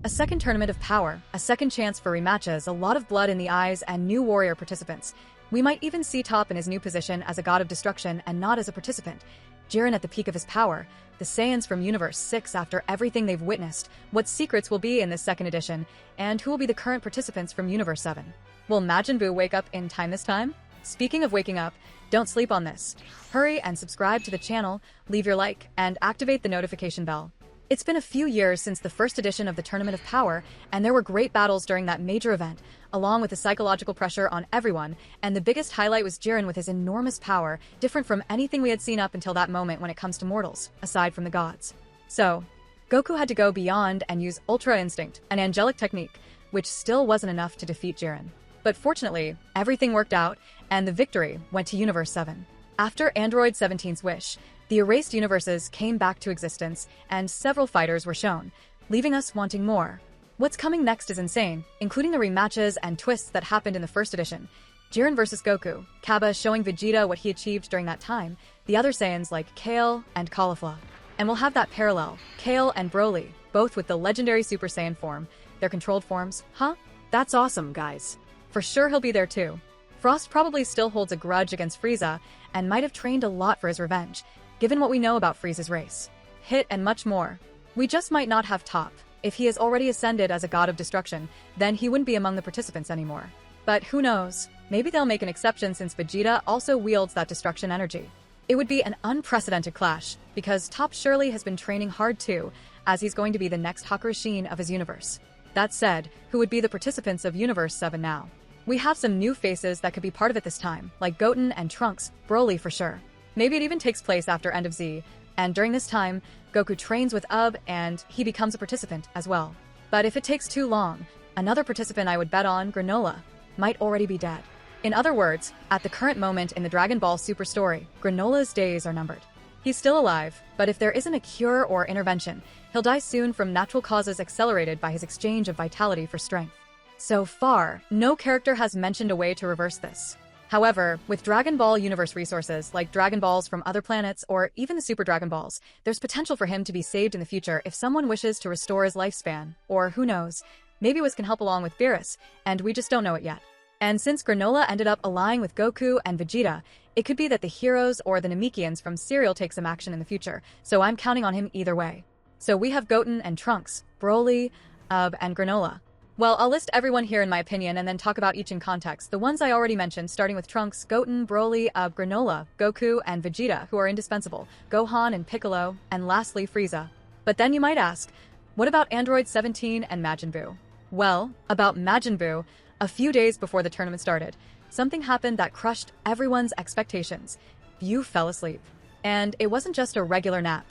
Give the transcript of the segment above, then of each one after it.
A second tournament of power, a second chance for rematches, a lot of blood in the eyes, and new warrior participants. We might even see Toph in his new position as a god of destruction and not as a participant. Jiren at the peak of his power, the Saiyans from Universe 6 after everything they've witnessed, what secrets will be in this second edition, and who will be the current participants from Universe 7. Will Majin Buu wake up in time this time? Speaking of waking up, don't sleep on this. Hurry and subscribe to the channel, leave your like, and activate the notification bell. It's been a few years since the first edition of the Tournament of Power, and there were great battles during that major event, along with the psychological pressure on everyone, and the biggest highlight was Jiren with his enormous power, different from anything we had seen up until that moment when it comes to mortals, aside from the gods. So, Goku had to go beyond and use Ultra Instinct, an angelic technique, which still wasn't enough to defeat Jiren. But fortunately, everything worked out, and the victory went to Universe 7. After Android 17's wish, the erased universes came back to existence, and several fighters were shown, leaving us wanting more. What's coming next is insane, including the rematches and twists that happened in the first edition. Jiren vs. Goku, Kaba showing Vegeta what he achieved during that time, the other Saiyans like Kale and Caulifla. And we'll have that parallel, Kale and Broly, both with the legendary Super Saiyan form, their controlled forms. Huh? That's awesome, guys. For sure he'll be there too. Frost probably still holds a grudge against Frieza, and might have trained a lot for his revenge, given what we know about Frieza's race. Hit and much more. We just might not have Toph. If he has already ascended as a god of destruction, then he wouldn't be among the participants anymore. But who knows? Maybe they'll make an exception since Vegeta also wields that destruction energy. It would be an unprecedented clash, because Toph surely has been training hard too, as he's going to be the next Hakurashin of his universe. That said, who would be the participants of Universe 7 now? We have some new faces that could be part of it this time, like Goten and Trunks, BROLY for sure. Maybe it even takes place after End of Z, and during this time, Goku trains with UUB and he becomes a participant as well. But if it takes too long, another participant I would bet on, Granola, might already be dead. In other words, at the current moment in the Dragon Ball Super story, Granola's days are numbered. He's still alive, but if there isn't a cure or intervention, he'll die soon from natural causes accelerated by his exchange of vitality for strength. So far, no character has mentioned a way to reverse this. However, with Dragon Ball universe resources like Dragon Balls from other planets or even the Super Dragon Balls, there's potential for him to be saved in the future if someone wishes to restore his lifespan, or who knows, maybe Whis can help along with Beerus, and we just don't know it yet. And since Granola ended up allying with Goku and Vegeta, it could be that the heroes or the Namekians from Serial take some action in the future, so I'm counting on him either way. So we have Goten and Trunks, Broly, UUB, and Granola. Well, I'll list everyone here in my opinion and then talk about each in context. The ones I already mentioned, starting with Trunks, Goten, Broly, UUB, Granola, Goku, and Vegeta, who are indispensable, Gohan and Piccolo, and lastly Frieza. But then you might ask, what about Android 17 and Majin Buu? Well, about Majin Buu, a few days before the tournament started, something happened that crushed everyone's expectations. Buu fell asleep. And it wasn't just a regular nap.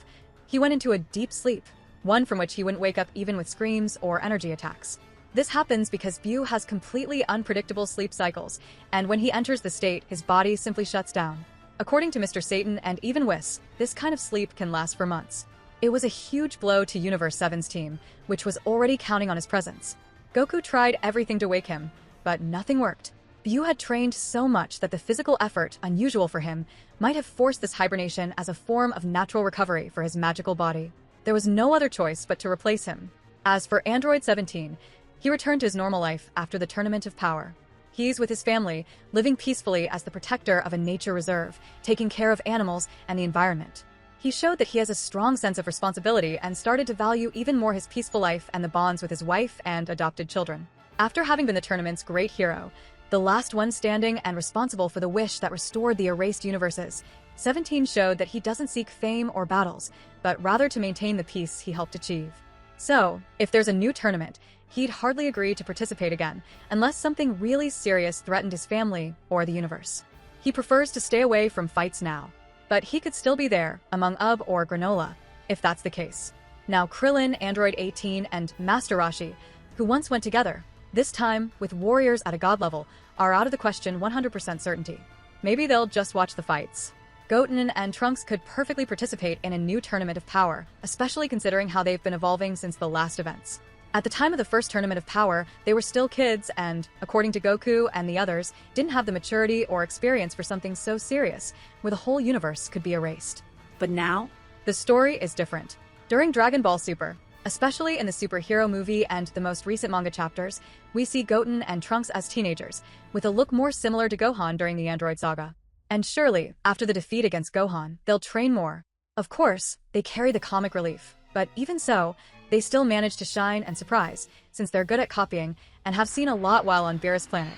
He went into a deep sleep, one from which he wouldn't wake up even with screams or energy attacks. This happens because Buu has completely unpredictable sleep cycles, and when he enters the state, his body simply shuts down. According to Mr. Satan and even Whis, this kind of sleep can last for months. It was a huge blow to Universe 7's team, which was already counting on his presence. Goku tried everything to wake him, but nothing worked. Buu had trained so much that the physical effort, unusual for him, might have forced this hibernation as a form of natural recovery for his magical body. There was no other choice but to replace him. As for Android 17, he returned to his normal life after the Tournament of Power. He's with his family, living peacefully as the protector of a nature reserve, taking care of animals and the environment. He showed that he has a strong sense of responsibility and started to value even more his peaceful life and the bonds with his wife and adopted children. After having been the tournament's great hero, the last one standing and responsible for the wish that restored the erased universes, 17 showed that he doesn't seek fame or battles, but rather to maintain the peace he helped achieve. So, if there's a new tournament, he'd hardly agree to participate again, unless something really serious threatened his family or the universe. He prefers to stay away from fights now, but he could still be there, among UUB or Granola, if that's the case. Now Krillin, Android 18, and Master Roshi, who once went together, this time, with warriors at a god level, are out of the question 100% certainty. Maybe they'll just watch the fights. Goten and Trunks could perfectly participate in a new Tournament of Power, especially considering how they've been evolving since the last events. At the time of the first Tournament of Power, they were still kids and, according to Goku and the others, didn't have the maturity or experience for something so serious, where the whole universe could be erased. But now? The story is different. During Dragon Ball Super, Especially in the superhero movie and the most recent manga chapters, we see Goten and Trunks as teenagers, with a look more similar to Gohan during the Android Saga. And surely, after the defeat against Gohan, they'll train more. Of course, they carry the comic relief, but even so, they still manage to shine and surprise, since they're good at copying and have seen a lot while on Beerus' planet.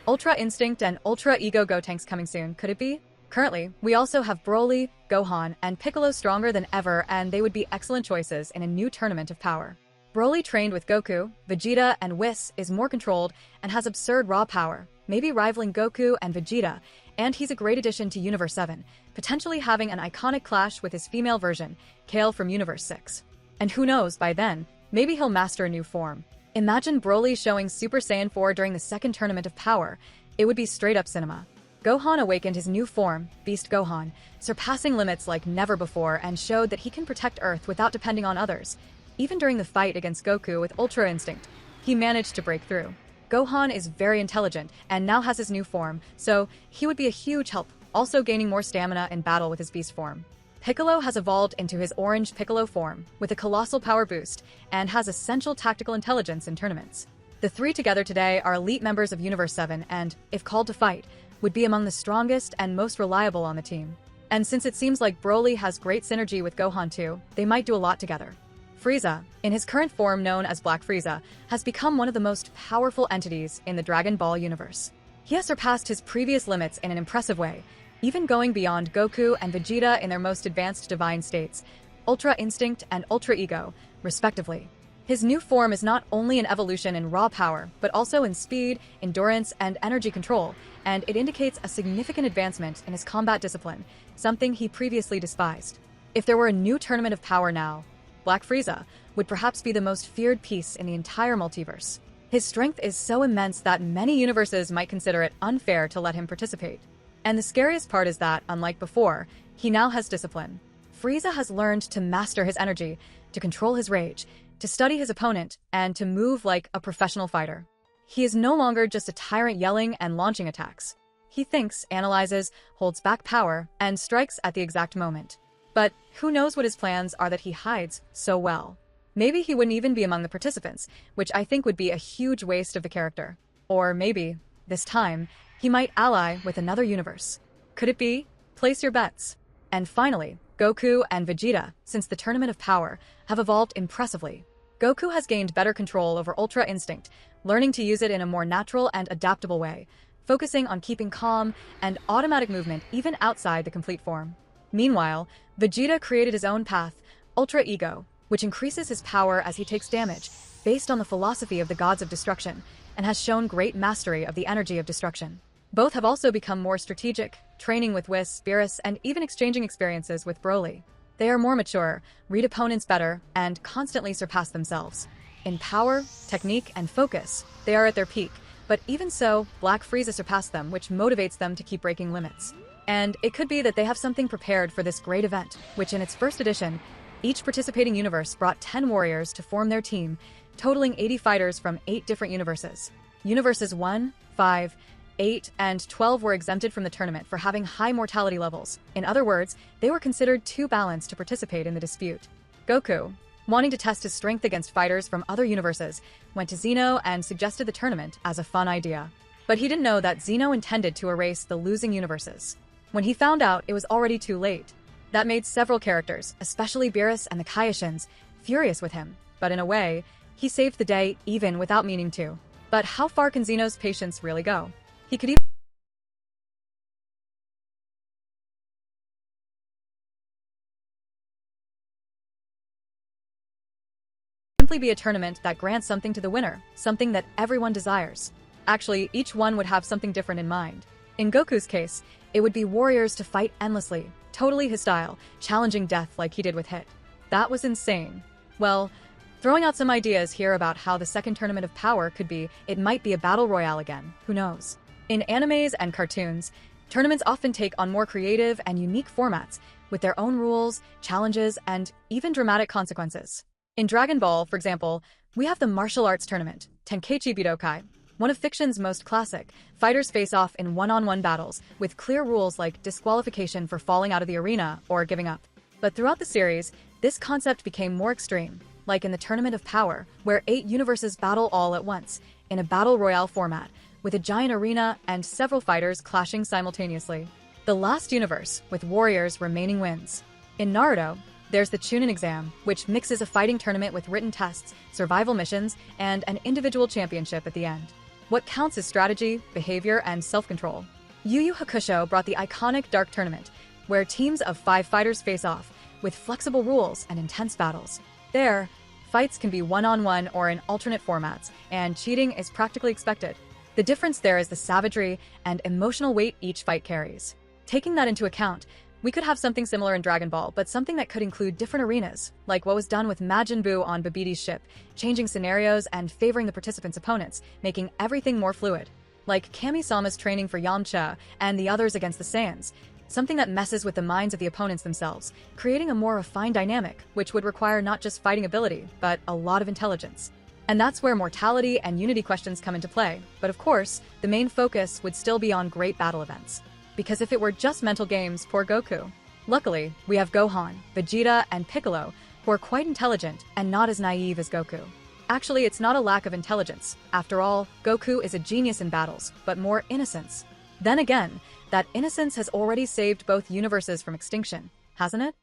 Ultra Instinct and Ultra Ego Gotenks coming soon, could it be? Currently, we also have BROLY, Gohan, and Piccolo stronger than ever, and they would be excellent choices in a new tournament of power. BROLY, trained with Goku, Vegeta, and Whis, is more controlled and has absurd raw power, maybe rivaling Goku and Vegeta, and he's a great addition to Universe 7, potentially having an iconic clash with his female version, Kale from Universe 6. And who knows, by then, maybe he'll master a new form. Imagine BROLY showing Super Saiyan 4 during the second tournament of power. It would be straight-up cinema. Gohan awakened his new form, Beast Gohan, surpassing limits like never before, and showed that he can protect Earth without depending on others. Even during the fight against Goku with Ultra Instinct, he managed to break through. Gohan is very intelligent and now has his new form, so he would be a huge help, also gaining more stamina in battle with his beast form. Piccolo has evolved into his orange Piccolo form, with a colossal power boost, and has essential tactical intelligence in tournaments. The three together today are elite members of Universe 7 and, if called to fight, would be among the strongest and most reliable on the team. And since it seems like BROLY has great synergy with Gohan too, they might do a lot together. Frieza, in his current form known as Black Frieza, has become one of the most powerful entities in the Dragon Ball universe. He has surpassed his previous limits in an impressive way, even going beyond Goku and Vegeta in their most advanced divine states, Ultra Instinct and Ultra Ego, respectively. His new form is not only an evolution in raw power, but also in speed, endurance, and energy control, and it indicates a significant advancement in his combat discipline, something he previously despised. If there were a new tournament of power now, Black Frieza would perhaps be the most feared piece in the entire multiverse. His strength is so immense that many universes might consider it unfair to let him participate. And the scariest part is that, unlike before, he now has discipline. Frieza has learned to master his energy, to control his rage, to study his opponent, and to move like a professional fighter. He is no longer just a tyrant yelling and launching attacks. He thinks, analyzes, holds back power, and strikes at the exact moment. But who knows what his plans are that he hides so well. Maybe he wouldn't even be among the participants, which I think would be a huge waste of the character. Or maybe, this time, he might ally with another universe. Could it be? Place your bets. And finally, Goku and Vegeta, since the Tournament of Power, have evolved impressively. Goku has gained better control over Ultra Instinct, learning to use it in a more natural and adaptable way, focusing on keeping calm and automatic movement even outside the complete form. Meanwhile, Vegeta created his own path, Ultra Ego, which increases his power as he takes damage, based on the philosophy of the gods of destruction, and has shown great mastery of the energy of destruction. Both have also become more strategic, training with Whis, Beerus, and even exchanging experiences with BROLY. They are more mature, read opponents better, and constantly surpass themselves. In power, technique, and focus, they are at their peak, but even so, Black Frieza surpassed them, which motivates them to keep breaking limits. And it could be that they have something prepared for this great event, which in its first edition, each participating universe brought 10 warriors to form their team, totaling 80 fighters from 8 different universes. Universes 1, 5, 8, and 12 were exempted from the tournament for having high mortality levels. In other words, they were considered too balanced to participate in the dispute. Goku, wanting to test his strength against fighters from other universes, went to Zeno and suggested the tournament as a fun idea. But he didn't know that Zeno intended to erase the losing universes. When he found out, it was already too late. That made several characters, especially Beerus and the Kaioshins, furious with him. But in a way, he saved the day even without meaning to. But how far can Zeno's patience really go? He could even simply be a tournament that grants something to the winner, something that everyone desires. Actually, each one would have something different in mind. In Goku's case, it would be warriors to fight endlessly, totally his style, challenging death like he did with Hit. That was insane. Well, throwing out some ideas here about how the second Tournament of Power could be, it might be a battle royale again, who knows. In animes and cartoons, tournaments often take on more creative and unique formats, with their own rules, challenges, and even dramatic consequences. In Dragon Ball, for example, we have the martial arts tournament, Tenkaichi Budokai. One of fiction's most classic, fighters face off in one-on-one battles, with clear rules like disqualification for falling out of the arena or giving up. But throughout the series, this concept became more extreme. like in the Tournament of Power, where 8 universes battle all at once, in a battle royale format, with a giant arena and several fighters clashing simultaneously. The last universe, with warriors remaining, wins. In Naruto, there's the Chunin exam, which mixes a fighting tournament with written tests, survival missions, and an individual championship at the end. What counts is strategy, behavior, and self-control. Yu Yu Hakusho brought the iconic Dark Tournament, where teams of 5 fighters face off, with flexible rules and intense battles. There, fights can be one-on-one or in alternate formats, and cheating is practically expected. The difference there is the savagery and emotional weight each fight carries. Taking that into account, we could have something similar in Dragon Ball, but something that could include different arenas, like what was done with Majin Buu on Babidi ship, changing scenarios and favoring the participants' opponents, making everything more fluid. Like Kami-sama's training for Yamcha and the others against the Saiyans, something that messes with the minds of the opponents themselves, creating a more refined dynamic, which would require not just fighting ability, but a lot of intelligence. And that's where mortality and unity questions come into play, but of course, the main focus would still be on great battle events. Because if it were just mental games, poor Goku. Luckily, we have Gohan, Vegeta, and Piccolo, who are quite intelligent and not as naive as Goku. Actually, it's not a lack of intelligence. After all, Goku is a genius in battles, but more innocence. Then again, that innocence has already saved both universes from extinction, hasn't it?